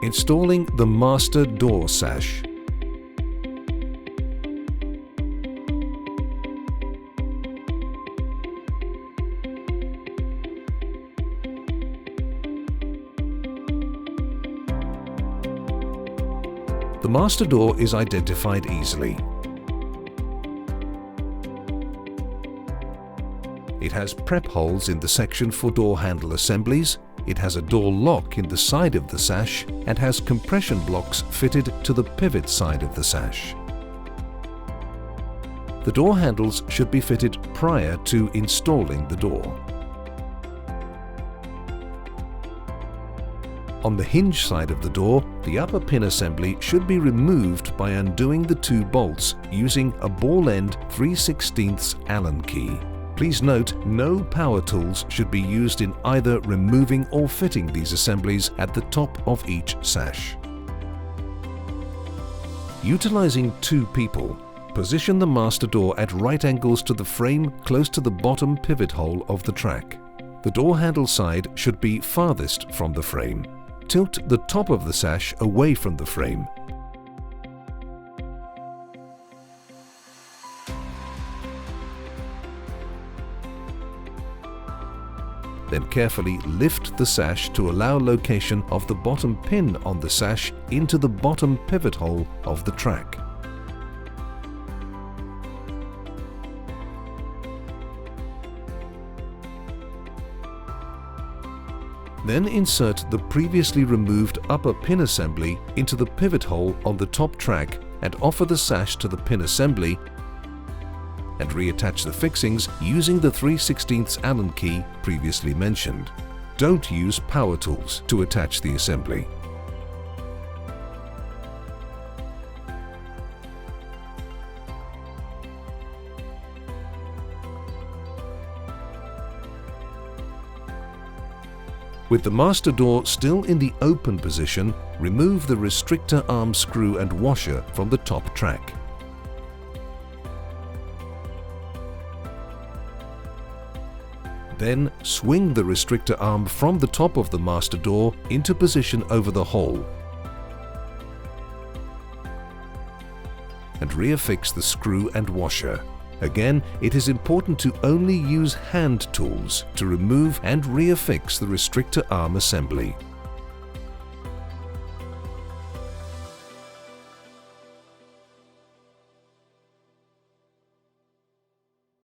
Installing the master door sash. The master door is identified easily. It has prep holes in the section for door handle assemblies, it has a door lock in the side of the sash, and has compression blocks fitted to the pivot side of the sash. The door handles should be fitted prior to installing the door. On the hinge side of the door, the upper pin assembly should be removed by undoing the two bolts using a ball-end 3/16 Allen key. Please note, no power tools should be used in either removing or fitting these assemblies at the top of each sash. Utilizing two people, position the master door at right angles to the frame close to the bottom pivot hole of the track. The door handle side should be farthest from the frame. Tilt the top of the sash away from the frame. Then carefully lift the sash to allow location of the bottom pin on the sash into the bottom pivot hole of the track. Then insert the previously removed upper pin assembly into the pivot hole on the top track and offer the sash to the pin assembly and reattach the fixings using the 3/16 Allen key previously mentioned. Don't use power tools to attach the assembly. With the master door still in the open position, remove the restrictor arm screw and washer from the top track. Then swing the restrictor arm from the top of the master door into position over the hole and reaffix the screw and washer. Again, it is important to only use hand tools to remove and reaffix the restrictor arm assembly.